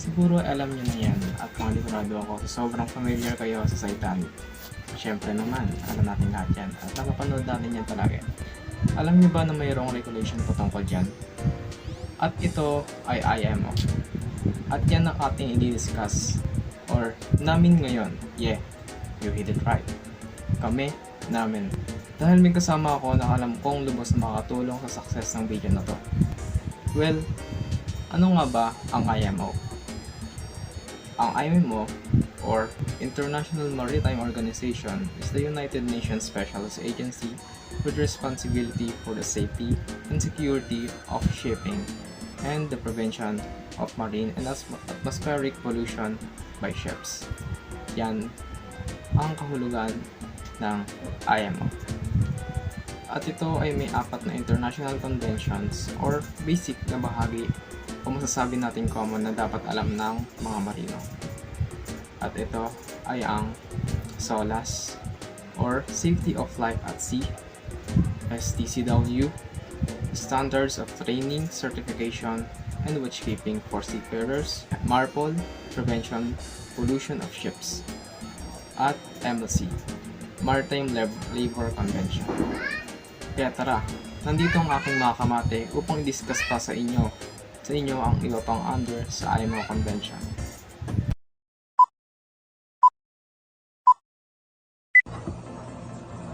Siguro alam niyo na yan at panigurado ako sa sobrang familiar kayo sa Titanic. Siyempre naman, alam natin lahat yan at napapanood natin yan talaga. Alam niyo ba na mayroong regulation patungkol dyan? At ito ay IMO. At yan ang ating i-discuss or namin ngayon. Yeah, you hit it right. Kami, namin. Dahil may kasama ako na alam kong lubos na makatulong sa success ng video na to. Well, ano nga ba ang IMO? Ang IMO or International Maritime Organization is the United Nations Specialist Agency with responsibility for the safety and security of shipping and the prevention of marine and atmospheric pollution by ships. Yan ang kahulugan ng IMO. At ito ay may 4 na international conventions or basic na bahagi o masasabi natin common na dapat alam ng mga marino. At ito ay ang SOLAS or Safety of Life at Sea, STCW, Standards of Training, Certification, and Watchkeeping for Seafarers, MARPOL, Prevention, Pollution of Ships, at MLC, Maritime Labor Convention. Kaya tara, nandito ang aking mga kamate upang i-discuss pa sa inyo ang iba pang under sa IMO Convention.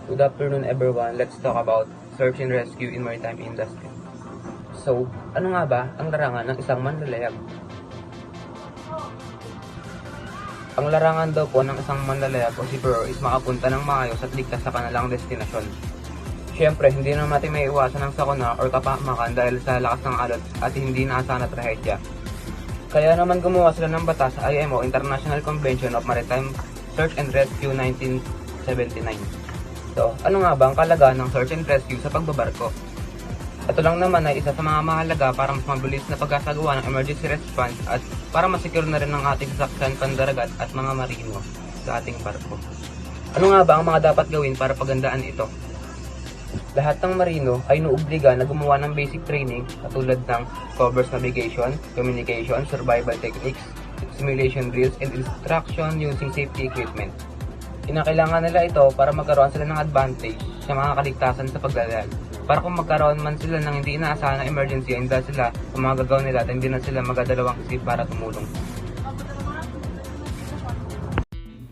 Good afternoon everyone, let's talk about search and rescue in maritime industry. So, ano nga ba ang larangan ng isang manlalayag? Ang larangan daw po ng isang manlalayag o seafarer is makapunta ng maayos at ligtas sa kanilang destinasyon. Siyempre, hindi naman natin may iwasan ng sakuna or kapahamakan dahil sa lakas ng alon at hindi naasahan na trahedya. Kaya naman gumawa sila ng batas sa IMO International Convention of Maritime Search and Rescue 1979. So, ano nga ba ang kalagayan ng search and rescue sa pagbabarko? Ito lang naman ay isa sa mga mahalaga para mas mabilis na pagkasagawa ng emergency response at para masecure na rin ang ating sasakyan, pandaragat at mga marino sa ating barko. Ano nga ba ang mga dapat gawin para pagandaan ito? Lahat ng marino ay inuobliga na gumawa ng basic training katulad ng covers navigation, communication, survival techniques, simulation drills, and instruction using safety equipment. Kinakailangan nila ito para magkaroon sila ng advantage sa mga kaligtasan sa paglalayag. Para kung magkaroon man sila ng hindi inaasahan na emergency, hindi sila sa mga gagawin nila at hindi na sila magdadalawang isip para tumulong.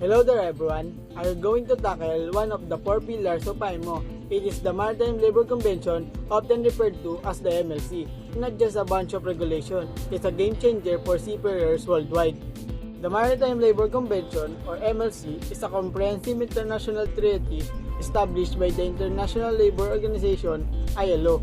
Hello there everyone, I'm going to tackle one of the 4 pillars of IMO. It is the Maritime Labor Convention, often referred to as the MLC. Not just a bunch of regulation, it's a game changer for seafarers worldwide. The Maritime Labor Convention, or MLC, is a comprehensive international treaty established by the International Labor Organization, ILO,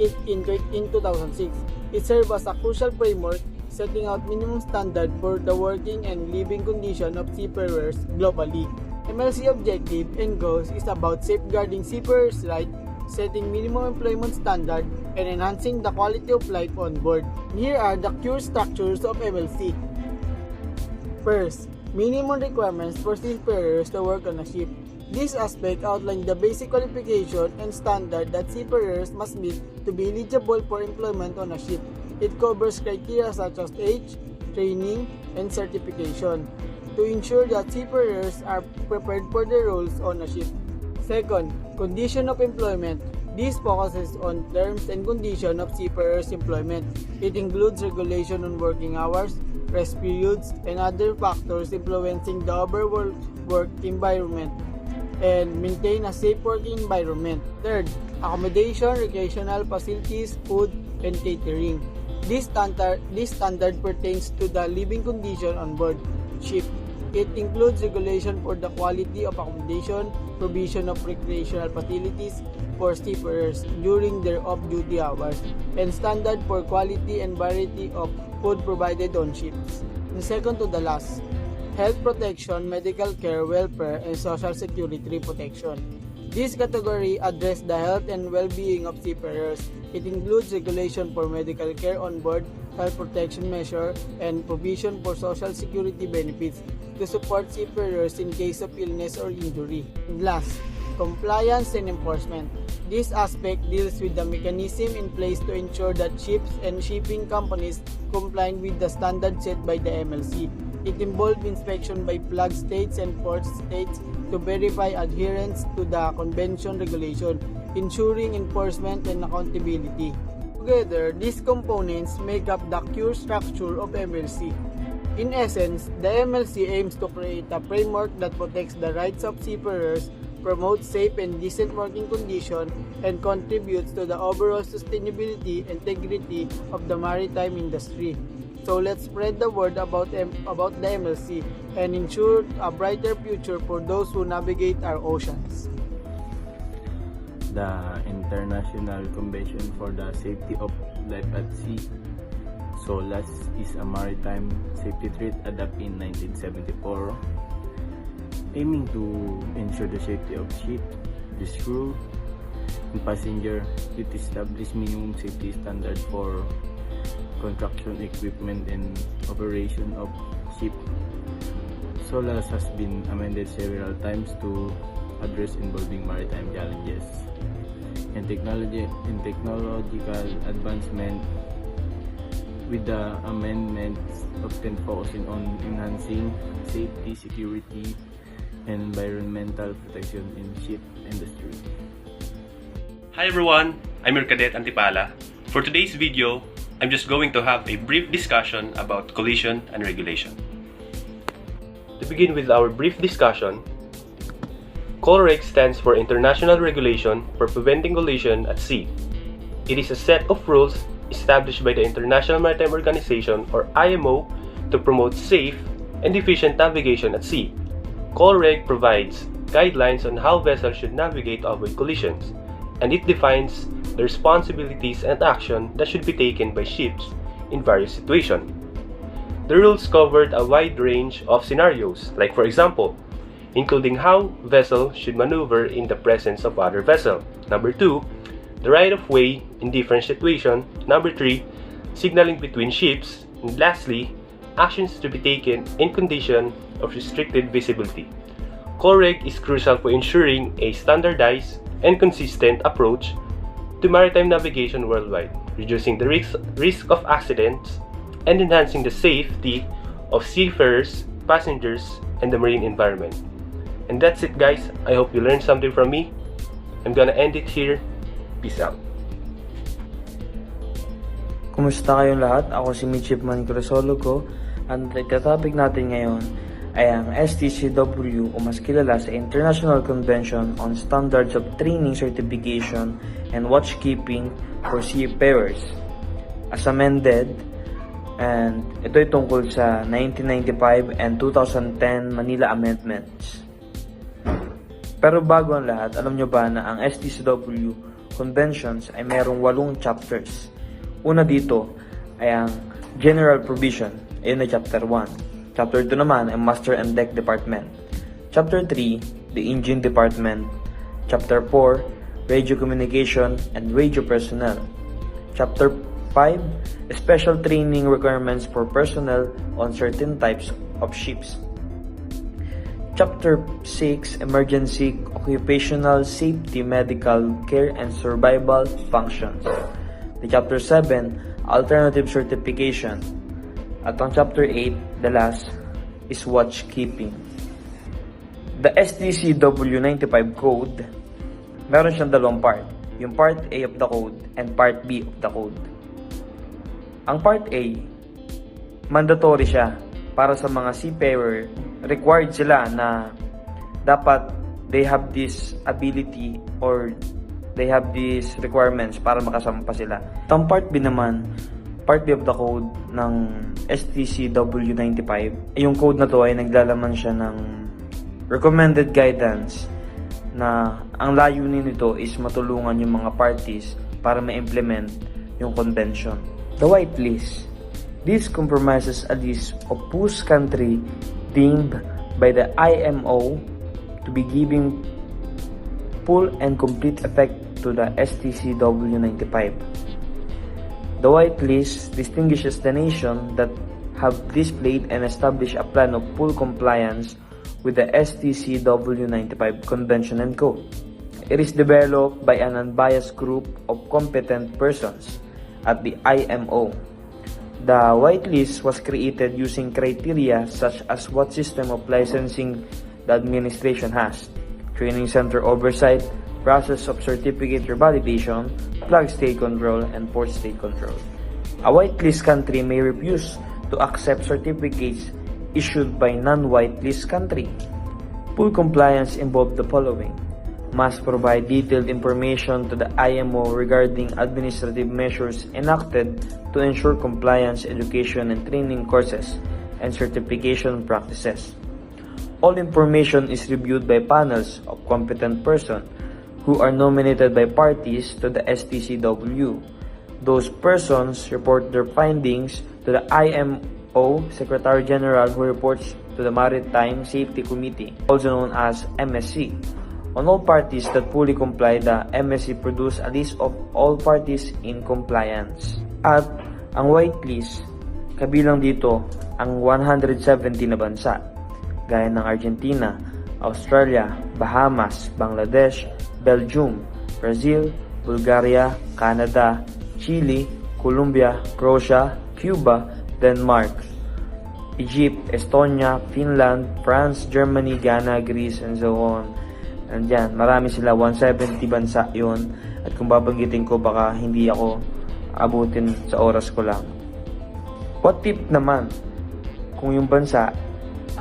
in 2006. It serves as a crucial framework setting out minimum standard for the working and living condition of seafarers globally. MLC objective and goals is about safeguarding seafarers' rights, setting minimum employment standard, and enhancing the quality of life on board. Here are the core structures of MLC. First, minimum requirements for seafarers to work on a ship. This aspect outlines the basic qualification and standard that seafarers must meet to be eligible for employment on a ship. It covers criteria such as age, training, and certification to ensure that seafarers are prepared for their roles on a ship. Second, condition of employment. This focuses on terms and conditions of seafarers' employment. It includes regulation on working hours, rest periods, and other factors influencing the overall work environment and maintain a safe working environment. Third, accommodation, recreational facilities, food, and catering. This standard pertains to the living condition on board ship. It includes regulation for the quality of accommodation, provision of recreational facilities for seafarers during their off-duty hours, and standard for quality and variety of food provided on ships. And second to the last, health protection, medical care, welfare, and social security protection. This category addresses the health and well-being of seafarers. It includes regulation for medical care on board, health protection measure, and provision for social security benefits to support seafarers in case of illness or injury. And last, compliance and enforcement. This aspect deals with the mechanism in place to ensure that ships and shipping companies comply with the standards set by the MLC. It involved inspection by flag states and port states to verify adherence to the convention regulation, ensuring enforcement and accountability. Together, these components make up the core structure of MLC. In essence, the MLC aims to create a framework that protects the rights of seafarers, promotes safe and decent working conditions, and contributes to the overall sustainability and integrity of the maritime industry. So let's spread the word about the MLC and ensure a brighter future for those who navigate our oceans. The International Convention for the Safety of Life at Sea, SOLAS, is a maritime safety treaty adopted in 1974, aiming to ensure the safety of ship, its crew, and passenger. It establishes minimum safety standards for construction equipment and operation of ship. SOLAS has been amended several times to address involving maritime challenges and technological advancement, with the amendments often focusing on enhancing safety, security, and environmental protection in ship industry. Hi everyone, I'm your Cadet Antipala. For today's video, I'm just going to have a brief discussion about collision and regulation. To begin with our brief discussion, COLREG stands for International Regulation for Preventing Collision at Sea. It is a set of rules established by the International Maritime Organization, or IMO, to promote safe and efficient navigation at sea. COLREG provides guidelines on how vessels should navigate to avoid collisions, and it defines the responsibilities and action that should be taken by ships in various situations. The rules covered a wide range of scenarios, like for example, including how vessels should maneuver in the presence of other vessels. Number 2, the right-of-way in different situations. Number 3, signaling between ships. And lastly, actions to be taken in condition of restricted visibility. COLREG is crucial for ensuring a standardized and consistent approach to maritime navigation worldwide, reducing the risk of accidents and enhancing the safety of seafarers, passengers, and the marine environment. And that's it guys, I hope you learned something from me. I'm gonna end it here. Peace out. Kumusta kayong lahat? Ako si Midshipman Crisologo. Ang topic natin ngayon ay ang STCW o mas kilala sa International Convention on Standards of Training Certification and Watchkeeping for Seafarers as amended, and ito ay tungkol sa 1995 and 2010 Manila Amendments. Pero bago ang lahat, alam nyo ba na ang STCW Conventions ay mayroong 8 chapters. Una dito ay ang General Provision, ayun na Chapter 1. Chapter 2 naman ay Master and Deck Department. Chapter 3, the Engine Department. Chapter 4, Radio Communication and Radio Personnel. Chapter 5, Special Training Requirements for Personnel on Certain Types of Ships. Chapter 6, Emergency Occupational Safety Medical Care and Survival Functions. The Chapter 7, Alternative Certification. At ang Chapter 8, the last, is Watchkeeping. The STCW 95 Code, meron siyang 2 part. Yung Part A of the Code and Part B of the Code. Ang Part A, mandatory siya para sa mga seafarer. Required sila na dapat they have this ability or they have these requirements para makasampa sila. Ang Part B naman, Part B of the Code ng STCW 95, yung code na to ay naglalaman siya ng recommended guidance na ang layunin nito is matulungan yung mga parties para ma-implement yung convention. The White List. This compromises a list of whose country deemed by the IMO to be giving full and complete effect to the STCW 95. The White List distinguishes the nation that have displayed and established a plan of full compliance with the STCW 95 Convention and Code. It is developed by an unbiased group of competent persons at the IMO. The whitelist was created using criteria such as what system of licensing the administration has, training center oversight, process of certificate validation, plug state control, and port state control. A whitelist country may refuse to accept certificates issued by non-whitelist country. Full compliance involves the following: must provide detailed information to the IMO regarding administrative measures enacted to ensure compliance, education and training courses, and certification practices. All information is reviewed by panels of competent persons who are nominated by parties to the STCW. Those persons report their findings to the IMO Secretary General, who reports to the Maritime Safety Committee, also known as MSC. On all parties that fully comply, the MSC produce a list of all parties in compliance. At ang whitelist, kabilang dito ang 170 na bansa, gaya ng Argentina, Australia, Bahamas, Bangladesh, Belgium, Brazil, Bulgaria, Canada, Chile, Colombia, Croatia, Cuba, Denmark, Egypt, Estonia, Finland, France, Germany, Ghana, Greece, and so on. Andyan, marami sila, 170 bansa yun. At kung babanggitin ko, baka hindi ako abutin sa oras ko lang. What if naman kung yung bansa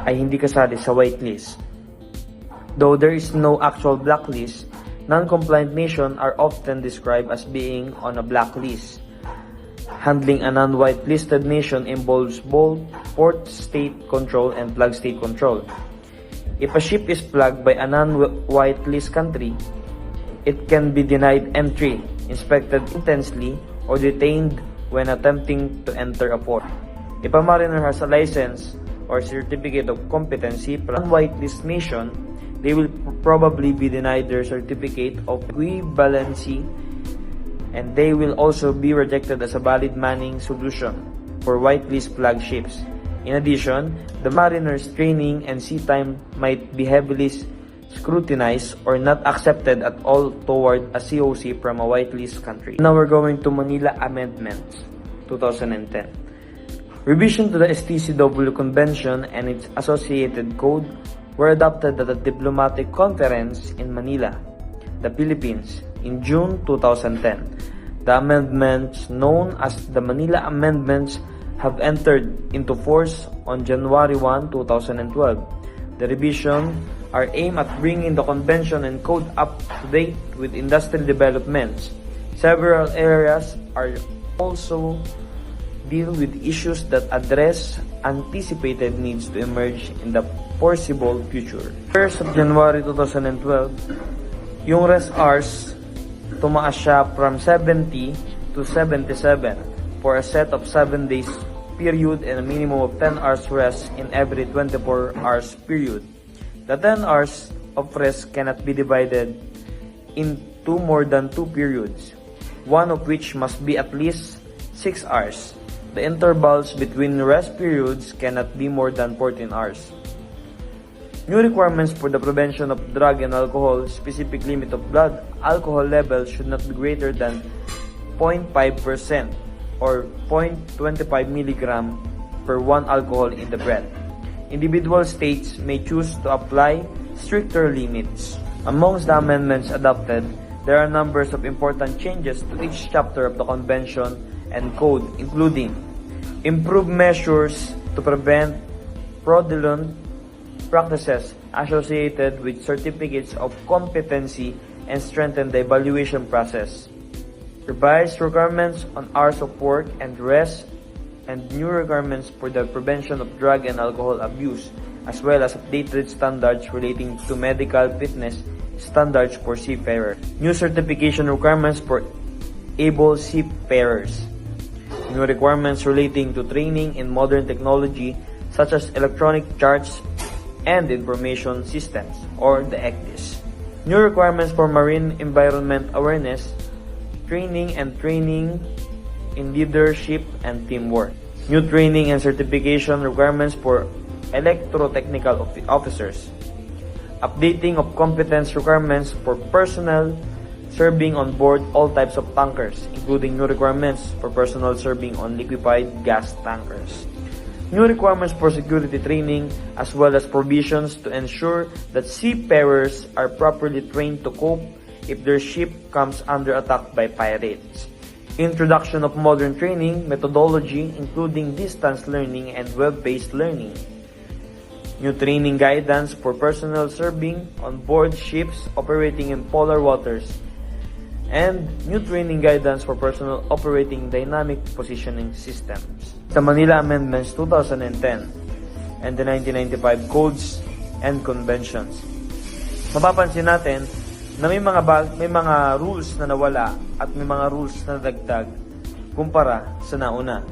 ay hindi kasali sa whitelist? Though there is no actual blacklist, non-compliant nations are often described as being on a blacklist. Handling a non-whitelisted nation involves both port state control and plug state control. If a ship is flagged by a non-whitelist country, it can be denied entry, inspected intensely, or detained when attempting to enter a port. If a mariner has a license or certificate of competency from a non-whitelist nation, they will probably be denied their certificate of equivalency, and they will also be rejected as a valid manning solution for whitelist flag ships. In addition, the mariner's training and sea time might be heavily scrutinized or not accepted at all toward a COC from a whitelist country. Now we're going to Manila Amendments, 2010. Revision to the STCW Convention and its associated code were adopted at a diplomatic conference in Manila, the Philippines, in June 2010. The amendments, known as the Manila Amendments, have entered into force on January 1, 2012. The revisions are aimed at bringing the convention and code up to date with industrial developments. Several areas are also deal with issues that address anticipated needs to emerge in the foreseeable future. 1st of January 2012, yung res hours tumaas siya from 70 to 77 for a set of 7 days period and a minimum of 10 hours rest in every 24 hours period. The 10 hours of rest cannot be divided into more than 2 periods, one of which must be at least 6 hours. The intervals between rest periods cannot be more than 14 hours. New requirements for the prevention of drug and alcohol, specific limit of blood alcohol level should not be greater than 0.5% or 0.25 mg per 1 alcohol in the breath. Individual states may choose to apply stricter limits. Amongst the amendments adopted, there are numbers of important changes to each chapter of the Convention and Code, including improved measures to prevent fraudulent practices associated with certificates of competency and strengthen the evaluation process, revised requirements on hours of work and rest, and new requirements for the prevention of drug and alcohol abuse, as well as updated standards relating to medical fitness standards for seafarers. New certification requirements for able seafarers. New requirements relating to training in modern technology such as electronic charts and information systems, or the ECDIS. New requirements for marine environment awareness, training in leadership and teamwork. New training and certification requirements for electrotechnical officers. updating of competence requirements for personnel serving on board all types of tankers, including new requirements for personnel serving on liquefied gas tankers. New requirements for security training, as well as provisions to ensure that seafarers are properly trained to cope if their ship comes under attack by pirates. Introduction of modern training methodology, including distance learning and web-based learning. New training guidance for personnel serving on board ships operating in polar waters. And new training guidance for personnel operating dynamic positioning systems. The Manila Amendments 2010 and the 1995 Codes and Conventions. Mapapansin natin na may mga rules na nawala at may mga rules na nadagdag kumpara sa nauna.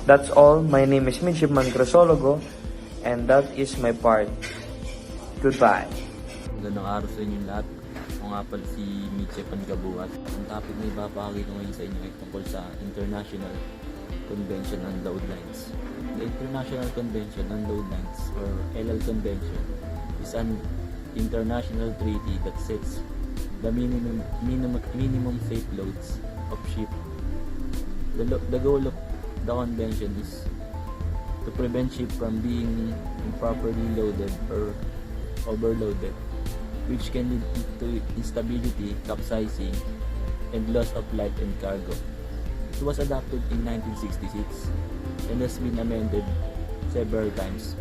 That's all. My name is Midshipman Crisologo and that is my part. Goodbye. Magandang araw sa inyo lahat. Ako nga pala si Midshipman Gabuat. Ang topic na ipapakita ko ngayon sa inyo ay tungkol sa International Convention on Load Lines. The International Convention on Load Lines, or LL Convention, is an international treaty that sets the minimum safe loads of ship. The goal of the convention is to prevent ship from being improperly loaded or overloaded, which can lead to instability, capsizing, and loss of life and cargo. It was adopted in 1966 and has been amended several times,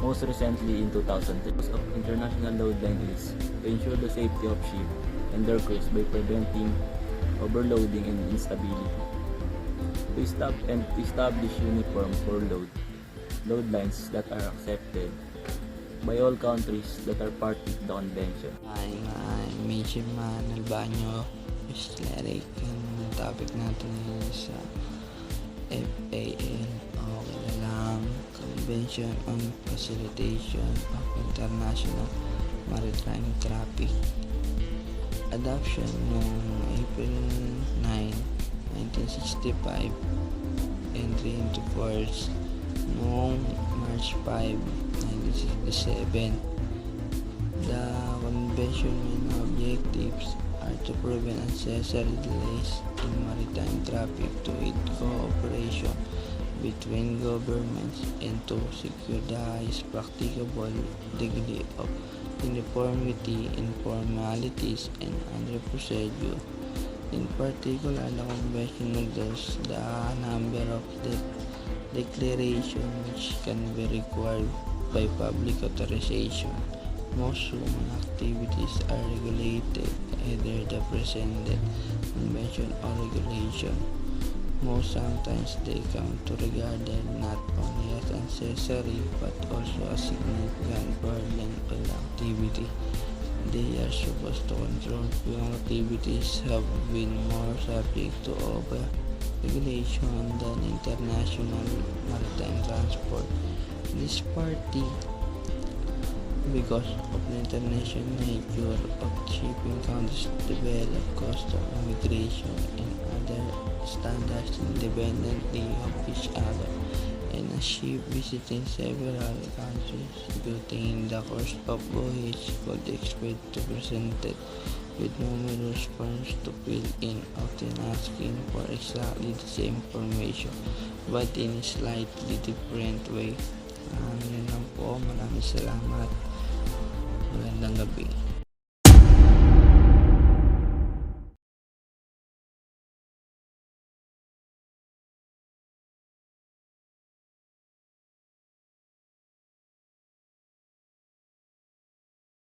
most recently in 2003. The purpose of international load line is to ensure the safety of ships and their crews by preventing overloading and instability. To establish uniform for load lines that are accepted by all countries that are part of the convention. I'm Midshipman Albanyo Cleric, and ang topic natin is FAL o kilalang Convention on Facilitation of International Maritime Traffic. Adoption noong April 9, 1965, entry into force noong March 5, 1967. The convention main objectives are to prevent unnecessary delays in maritime traffic, to aid cooperation between governments, and to secure the highest practicable degree of uniformity in formalities and other procedure. In particular, the convention orders the number of declaration which can be required by public authorization. Most human activities are regulated either the presented convention or regulation. Most sometimes they come to regarded not only as necessary but also a significant burden on activity. They are supposed to control when activities have been more subject to over-regulation than international maritime transport. This party, because of the international nature of shipping, countries develop custom, immigration, and other standards independently of each other. And a ship visiting several countries during the course of voyage could expect to be presented with numerous forms to fill in, often asking for exactly the same information but in a slightly different way. Yun lang po. Maraming salamat. Magandang gabi.